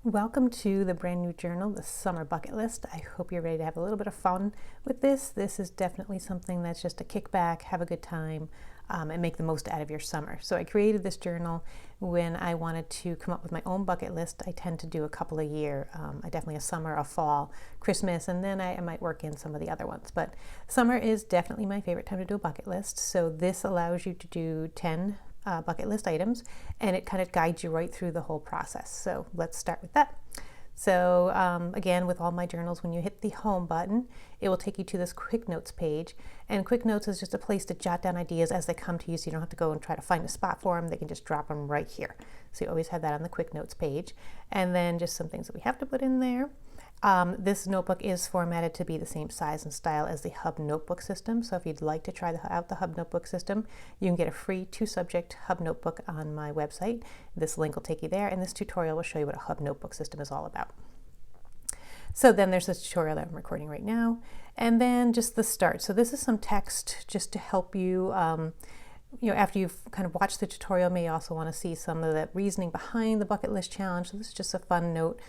Welcome to the brand new journal, the Summer Bucket List. I hope you're ready to have a little bit of fun with this. This is definitely something that's just a kickback, have a good time, and make the most out of your summer. So I created this journal when I wanted to come up with my own bucket list. I tend to do a couple a year. I definitely a summer, a fall, Christmas, and then I might work in some of the other ones. But summer is definitely my favorite time to do a bucket list. So this allows you to do 10 bucket list items, and it kind of guides you right through the whole process. So let's start with that. So again, with all my journals, when you hit the home button, it will take you to this Quick Notes page. And Quick Notes is just a place to jot down ideas as they come to you, so you don't have to go and try to find a spot for them. They can just drop them right here. So you always have that on the Quick Notes page. And then just some things that we have to put in there. This notebook is formatted to be the same size and style as the Hub Notebook system. So if you'd like to try out the Hub Notebook system, you can get a free 2-subject Hub Notebook on my website. This link will take you there, and this tutorial will show you what a Hub Notebook system is all about. So then there's this tutorial that I'm recording right now, and then just the start. So this is some text just to help you after you've kind of watched the tutorial, you may also want to see some of the reasoning behind the bucket list challenge. So this is just a fun note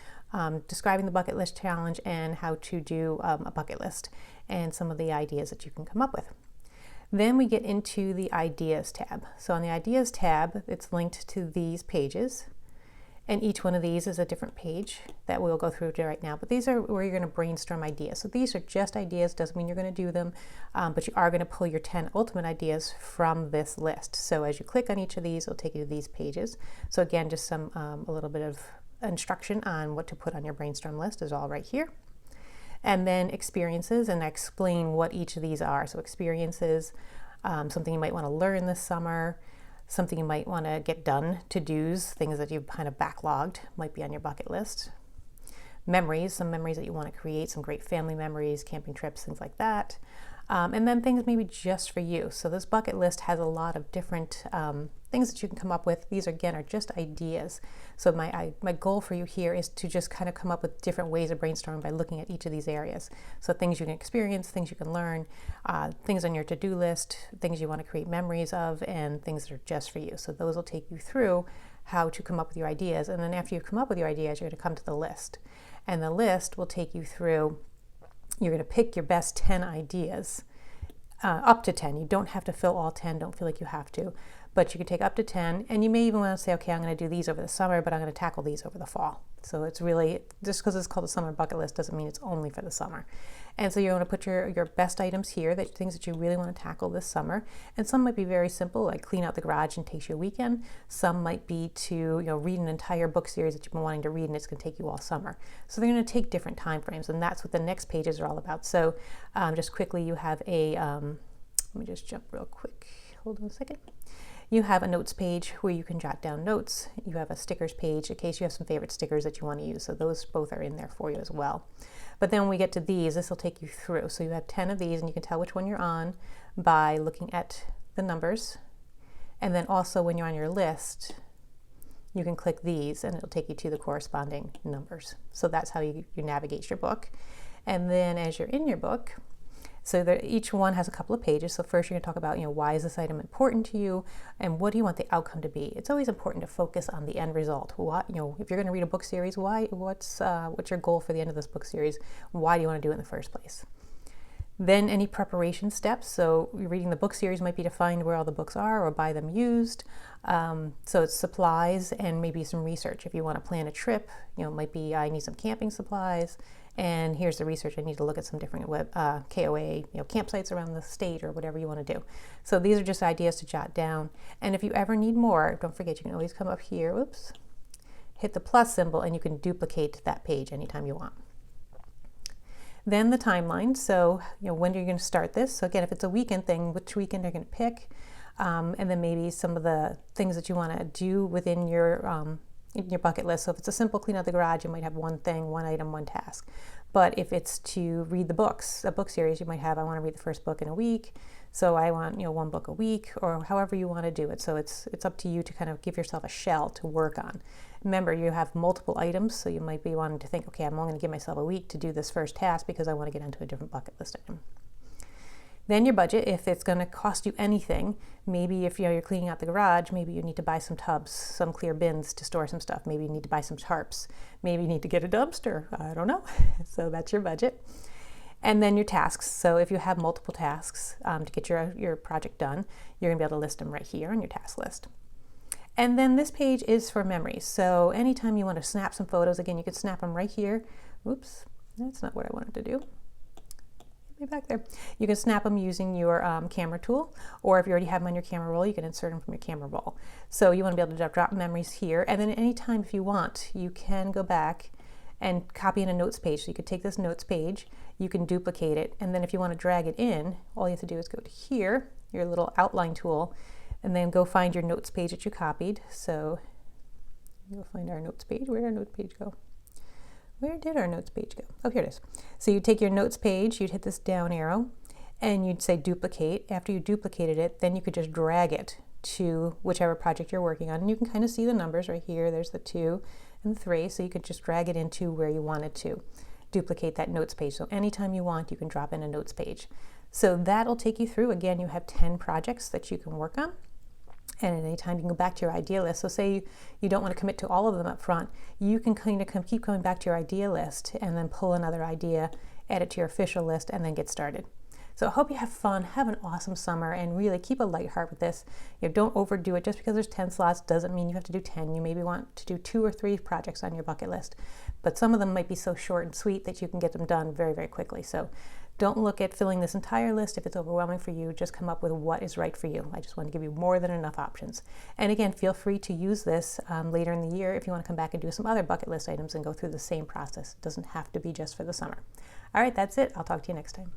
describing the bucket list challenge and how to do a bucket list and some of the ideas that you can come up with. Then we get into the Ideas tab. So on the Ideas tab, it's linked to these pages. And each one of these is a different page that we'll go through right now. But these are where you're going to brainstorm ideas. So these are just ideas, doesn't mean you're going to do them, but you are going to pull your 10 ultimate ideas from this list. So as you click on each of these, it'll take you to these pages. So again, just a little bit of instruction on what to put on your brainstorm list is all right here. And then experiences, and I explain what each of these are. So experiences, something you might want to learn this summer, something you might want to get done, to-dos, things that you've kind of backlogged, might be on your bucket list. Memories, some memories that you want to create, some great family memories, camping trips, things like that. And then things maybe just for you. So this bucket list has a lot of different things that you can come up with. These again are just ideas. So my goal for you here is to just kind of come up with different ways of brainstorming by looking at each of these areas. So things you can experience, things you can learn, things on your to-do list, things you want to create memories of, and things that are just for you. So those will take you through how to come up with your ideas. And then after you come up with your ideas, you're going to come to the list. And the list will take you through, you're going to pick your best 10 ideas, up to 10. You don't have to fill all 10, don't feel like you have to, but you can take up to 10, and you may even want to say, okay, I'm going to do these over the summer, but I'm going to tackle these over the fall. So it's really, just because it's called a summer bucket list doesn't mean it's only for the summer. And so you're going to put your best items here, things that you really want to tackle this summer. And some might be very simple, like clean out the garage and takes you a weekend. Some might be to read an entire book series that you've been wanting to read, and it's going to take you all summer. So they're going to take different time frames, and that's what the next pages are all about. So just quickly, you have a, let me just jump real quick. Hold on a second. You have a notes page where you can jot down notes. You have a stickers page in case you have some favorite stickers that you want to use. So those both are in there for you as well. But then when we get to these, this will take you through. So you have 10 of these, and you can tell which one you're on by looking at the numbers. And then also when you're on your list, you can click these and it'll take you to the corresponding numbers. So that's how you navigate your book. And then as you're in your book, so each one has a couple of pages. So first you're going to talk about, why is this item important to you, and what do you want the outcome to be? It's always important to focus on the end result. What, if you're going to read a book series, what's your goal for the end of this book series? Why do you want to do it in the first place? Then any preparation steps. So reading the book series might be to find where all the books are or buy them used. So it's supplies and maybe some research. If you want to plan a trip, it might be I need some camping supplies, and here's the research. I need to look at some different KOA, campsites around the state or whatever you want to do. So these are just ideas to jot down. And if you ever need more, don't forget, you can always come up here, hit the plus symbol, and you can duplicate that page anytime you want. Then the timeline. So, when are you going to start this? So again, if it's a weekend thing, which weekend are you going to pick? And then maybe some of the things that you want to do within your bucket list. So if it's a simple clean out the garage, you might have one thing, one item, one task. But if it's to read the books, a book series, you might have, I want to read the first book in a week. So I want, one book a week, or however you want to do it. So it's up to you to kind of give yourself a shell to work on. Remember, you have multiple items, so you might be wanting to think, okay, I'm only going to give myself a week to do this first task because I want to get into a different bucket list item. Then your budget, if it's going to cost you anything, maybe if you're cleaning out the garage, maybe you need to buy some tubs, some clear bins to store some stuff. Maybe you need to buy some tarps. Maybe you need to get a dumpster. I don't know. So that's your budget. And then your tasks. So if you have multiple tasks to get your project done, you're going to be able to list them right here on your task list. And then this page is for memories. So anytime you want to snap some photos, again, you could snap them right here. Oops, that's not what I wanted to do. Get me back there. You can snap them using your camera tool, or if you already have them on your camera roll, you can insert them from your camera roll. So you want to be able to drop memories here. And then anytime if you want, you can go back and copy in a notes page. So you could take this notes page, you can duplicate it, and then if you want to drag it in, all you have to do is go to here, your little outline tool, and then go find your notes page that you copied. So you'll find our notes page. Where did our notes page go? Where did our notes page go? Oh, here it is. So you take your notes page, you'd hit this down arrow, and you'd say duplicate. After you duplicated it, then you could just drag it to whichever project you're working on. And you can kind of see the numbers right here. There's the 2 and 3. So you could just drag it into where you wanted to duplicate that notes page. So anytime you want, you can drop in a notes page. So that'll take you through. Again, you have 10 projects that you can work on. And at any time you can go back to your idea list. So say you don't want to commit to all of them up front, you can kind of keep coming back to your idea list and then pull another idea, add it to your official list, and then get started. So I hope you have fun, have an awesome summer, and really keep a light heart with this. Don't overdo it. Just because there's 10 slots doesn't mean you have to do 10. You maybe want to do 2 or 3 projects on your bucket list, but some of them might be so short and sweet that you can get them done very, very quickly. So don't look at filling this entire list if it's overwhelming for you. Just come up with what is right for you. I just want to give you more than enough options. And again, feel free to use this later in the year if you want to come back and do some other bucket list items and go through the same process. It doesn't have to be just for the summer. All right, that's it. I'll talk to you next time.